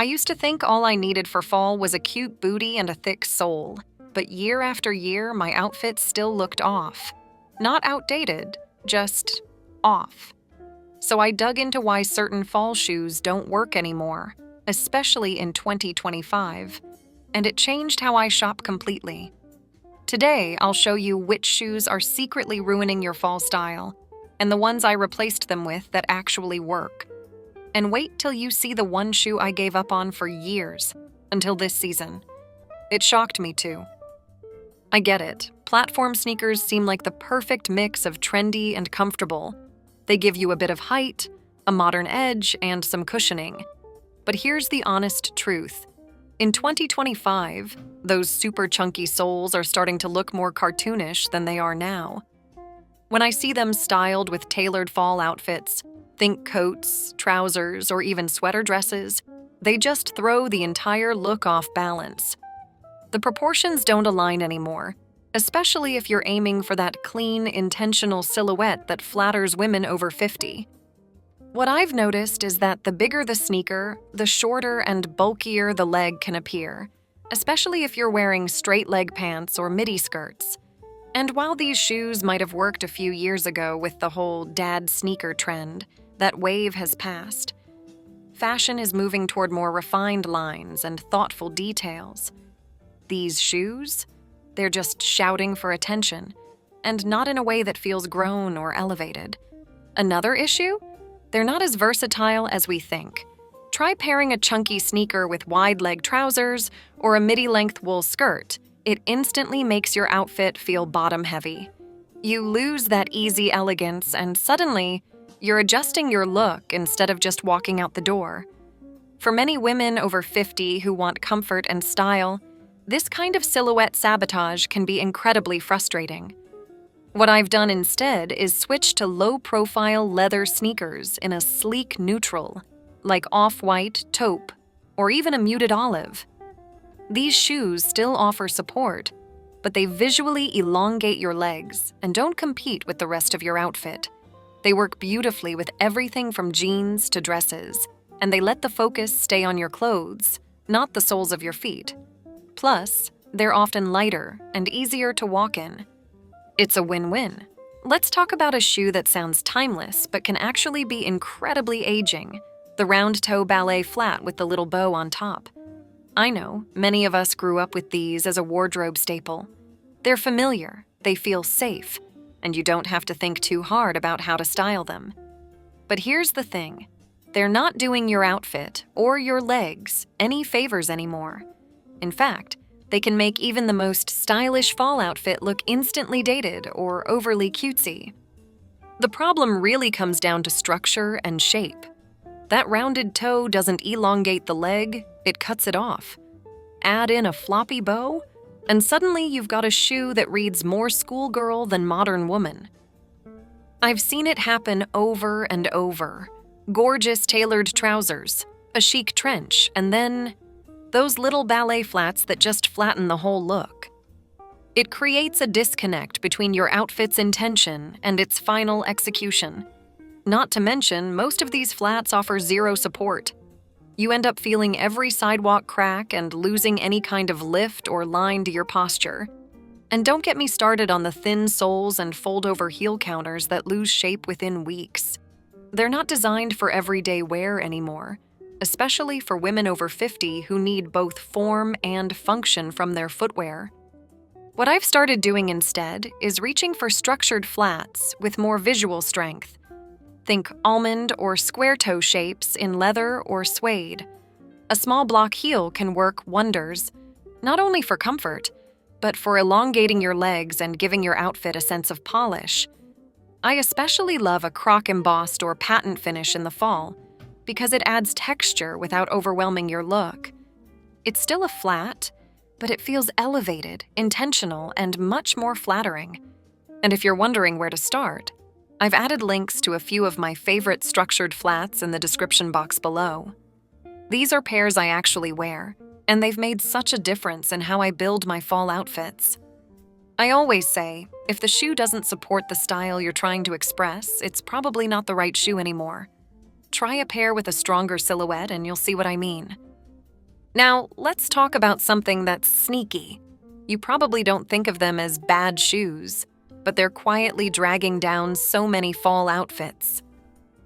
I used to think all I needed for fall was a cute booty and a thick sole, but year after year, my outfits still looked off. Not outdated, just off. So I dug into why certain fall shoes don't work anymore, especially in 2025, and it changed how I shop completely. Today, I'll show you which shoes are secretly ruining your fall style, and the ones I replaced them with that actually work. And wait till you see the one shoe I gave up on for years, until this season. It shocked me too. I get it. Platform sneakers seem like the perfect mix of trendy and comfortable. They give you a bit of height, a modern edge, and some cushioning. But here's the honest truth. In 2025, those super chunky soles are starting to look more cartoonish than they are now. When I see them styled with tailored fall outfits, think coats, trousers, or even sweater dresses, they just throw the entire look off balance. The proportions don't align anymore, especially if you're aiming for that clean, intentional silhouette that flatters women over 50. What I've noticed is that the bigger the sneaker, the shorter and bulkier the leg can appear, especially if you're wearing straight leg pants or midi skirts. And while these shoes might have worked a few years ago with the whole dad sneaker trend, that wave has passed. Fashion is moving toward more refined lines and thoughtful details. These shoes? They're just shouting for attention, and not in a way that feels grown or elevated. Another issue? They're not as versatile as we think. Try pairing a chunky sneaker with wide-leg trousers or a midi-length wool skirt. It instantly makes your outfit feel bottom-heavy. You lose that easy elegance, and suddenly, you're adjusting your look instead of just walking out the door. For many women over 50 who want comfort and style, this kind of silhouette sabotage can be incredibly frustrating. What I've done instead is switch to low-profile leather sneakers in a sleek neutral, like off-white, taupe, or even a muted olive. These shoes still offer support, but they visually elongate your legs and don't compete with the rest of your outfit. They work beautifully with everything from jeans to dresses, and they let the focus stay on your clothes, not the soles of your feet. Plus, they're often lighter and easier to walk in. It's a win-win. Let's talk about a shoe that sounds timeless but can actually be incredibly aging, the round-toe ballet flat with the little bow on top. I know, many of us grew up with these as a wardrobe staple. They're familiar, they feel safe, and you don't have to think too hard about how to style them. But here's the thing. They're not doing your outfit or your legs any favors anymore. In fact, they can make even the most stylish fall outfit look instantly dated or overly cutesy. The problem really comes down to structure and shape. That rounded toe doesn't elongate the leg, it cuts it off. Add in a floppy bow, and suddenly you've got a shoe that reads more schoolgirl than modern woman. I've seen it happen over and over. Gorgeous tailored trousers, a chic trench, and then those little ballet flats that just flatten the whole look. It creates a disconnect between your outfit's intention and its final execution. Not to mention, most of these flats offer zero support. You end up feeling every sidewalk crack and losing any kind of lift or line to your posture. And don't get me started on the thin soles and fold-over heel counters that lose shape within weeks. They're not designed for everyday wear anymore, especially for women over 50 who need both form and function from their footwear. What I've started doing instead is reaching for structured flats with more visual strength. Think almond or square toe shapes in leather or suede. A small block heel can work wonders, not only for comfort, but for elongating your legs and giving your outfit a sense of polish. I especially love a croc embossed or patent finish in the fall, because it adds texture without overwhelming your look. It's still a flat, but it feels elevated, intentional, and much more flattering. And if you're wondering where to start, I've added links to a few of my favorite structured flats in the description box below. These are pairs I actually wear, and they've made such a difference in how I build my fall outfits. I always say, if the shoe doesn't support the style you're trying to express, it's probably not the right shoe anymore. Try a pair with a stronger silhouette and you'll see what I mean. Now, let's talk about something that's sneaky. You probably don't think of them as bad shoes, but they're quietly dragging down so many fall outfits.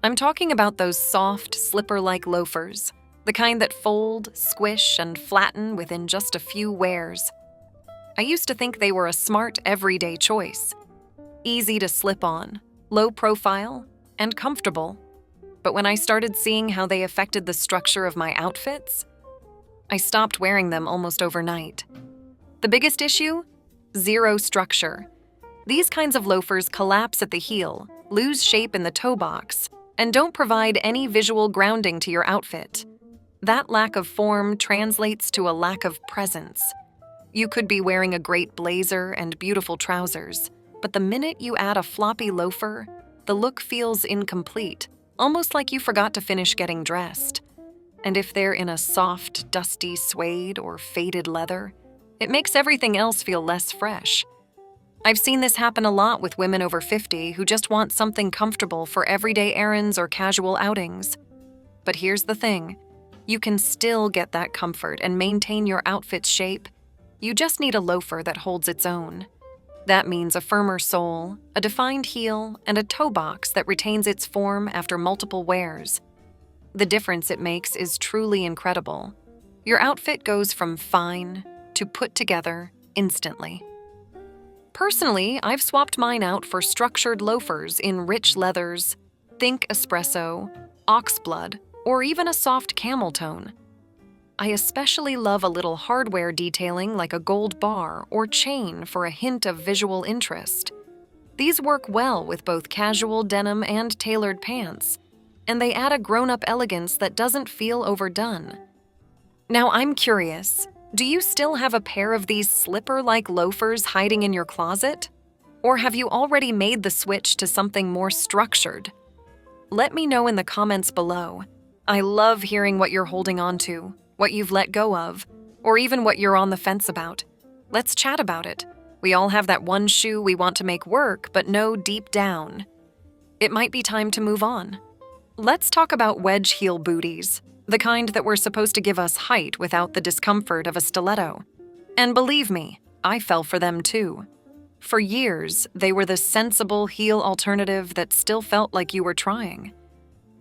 I'm talking about those soft, slipper-like loafers, the kind that fold, squish, and flatten within just a few wears. I used to think they were a smart, everyday choice. Easy to slip on, low profile, and comfortable. But when I started seeing how they affected the structure of my outfits, I stopped wearing them almost overnight. The biggest issue? Zero structure. These kinds of loafers collapse at the heel, lose shape in the toe box, and don't provide any visual grounding to your outfit. That lack of form translates to a lack of presence. You could be wearing a great blazer and beautiful trousers, but the minute you add a floppy loafer, the look feels incomplete, almost like you forgot to finish getting dressed. And if they're in a soft, dusty suede or faded leather, it makes everything else feel less fresh. I've seen this happen a lot with women over 50 who just want something comfortable for everyday errands or casual outings. But here's the thing. You can still get that comfort and maintain your outfit's shape. You just need a loafer that holds its own. That means a firmer sole, a defined heel, and a toe box that retains its form after multiple wears. The difference it makes is truly incredible. Your outfit goes from fine to put together instantly. Personally, I've swapped mine out for structured loafers in rich leathers, think espresso, oxblood, or even a soft camel tone. I especially love a little hardware detailing like a gold bar or chain for a hint of visual interest. These work well with both casual denim and tailored pants, and they add a grown-up elegance that doesn't feel overdone. Now I'm curious, do you still have a pair of these slipper-like loafers hiding in your closet? Or have you already made the switch to something more structured? Let me know in the comments below. I love hearing what you're holding on to, what you've let go of, or even what you're on the fence about. Let's chat about it. We all have that one shoe we want to make work, but know deep down it might be time to move on. Let's talk about wedge heel booties, the kind that were supposed to give us height without the discomfort of a stiletto. And believe me, I fell for them too. For years, they were the sensible heel alternative that still felt like you were trying.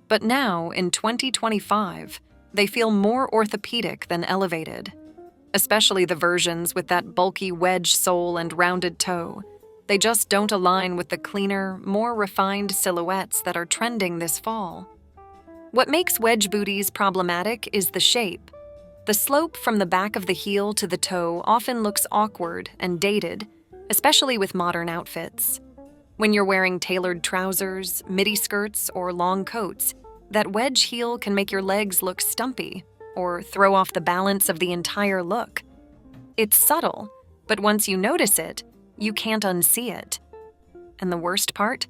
But now, in 2025, they feel more orthopedic than elevated, especially the versions with that bulky wedge sole and rounded toe. They just don't align with the cleaner, more refined silhouettes that are trending this fall. What makes wedge booties problematic is the shape. The slope from the back of the heel to the toe often looks awkward and dated, especially with modern outfits. When you're wearing tailored trousers, midi skirts, or long coats, that wedge heel can make your legs look stumpy or throw off the balance of the entire look. It's subtle, but once you notice it, you can't unsee it. And the worst part?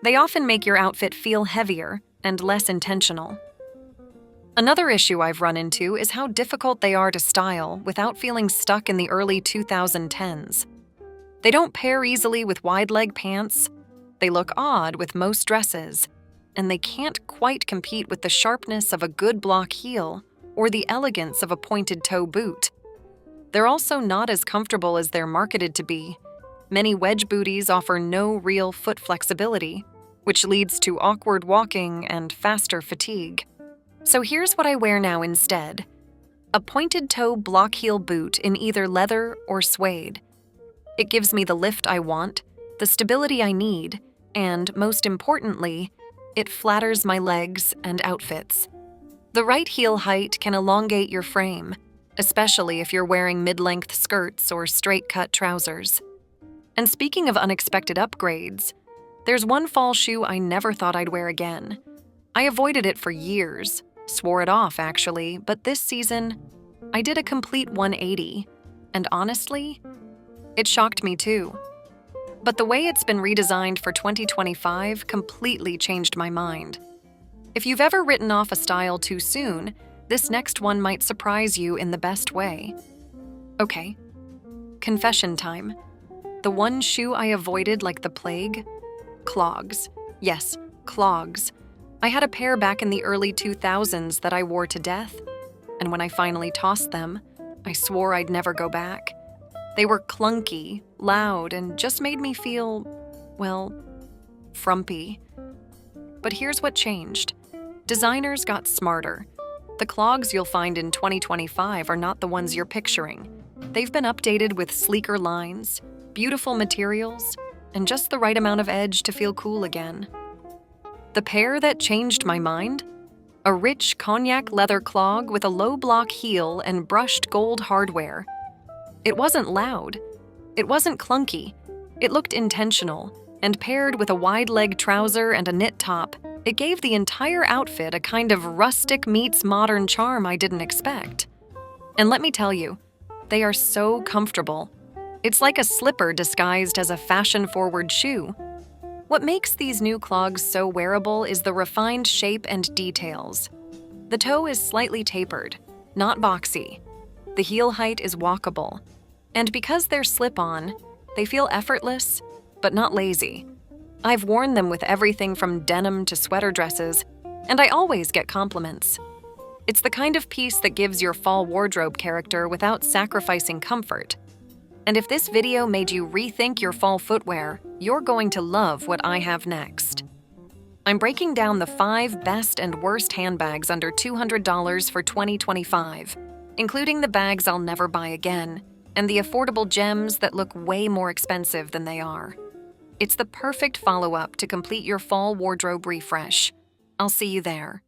They often make your outfit feel heavier and less intentional. Another issue I've run into is how difficult they are to style without feeling stuck in the early 2010s. They don't pair easily with wide-leg pants, they look odd with most dresses, and they can't quite compete with the sharpness of a good block heel or the elegance of a pointed toe boot. They're also not as comfortable as they're marketed to be. Many wedge booties offer no real foot flexibility, which leads to awkward walking and faster fatigue. So here's what I wear now instead: a pointed toe block heel boot in either leather or suede. It gives me the lift I want, the stability I need, and most importantly, it flatters my legs and outfits. The right heel height can elongate your frame, especially if you're wearing mid-length skirts or straight-cut trousers. And speaking of unexpected upgrades, there's one fall shoe I never thought I'd wear again. I avoided it for years, swore it off actually, but this season, I did a complete 180, and honestly, it shocked me too. But the way it's been redesigned for 2025 completely changed my mind. If you've ever written off a style too soon, this next one might surprise you in the best way. Okay, confession time. The one shoe I avoided like the plague? Clogs. Yes, clogs. I had a pair back in the early 2000s that I wore to death. and when I finally tossed them, I swore I'd never go back. They were clunky, loud, and just made me feel, well, frumpy. But here's what changed. Designers got smarter. The clogs you'll find in 2025 are not the ones you're picturing. They've been updated with sleeker lines, beautiful materials, and just the right amount of edge to feel cool again. The pair that changed my mind? A rich cognac leather clog with a low block heel and brushed gold hardware. It wasn't loud. It wasn't clunky. It looked intentional, and paired with a wide leg trouser and a knit top, it gave the entire outfit a kind of rustic meets modern charm I didn't expect. And let me tell you, they are so comfortable. It's like a slipper disguised as a fashion-forward shoe. What makes these new clogs so wearable is the refined shape and details. The toe is slightly tapered, not boxy. The heel height is walkable. And because they're slip-on, they feel effortless, but not lazy. I've worn them with everything from denim to sweater dresses, and I always get compliments. It's the kind of piece that gives your fall wardrobe character without sacrificing comfort. And if this video made you rethink your fall footwear, you're going to love what I have next. I'm breaking down the 5 best and worst handbags under $200 for 2025, including the bags I'll never buy again, and the affordable gems that look way more expensive than they are. It's the perfect follow-up to complete your fall wardrobe refresh. I'll see you there.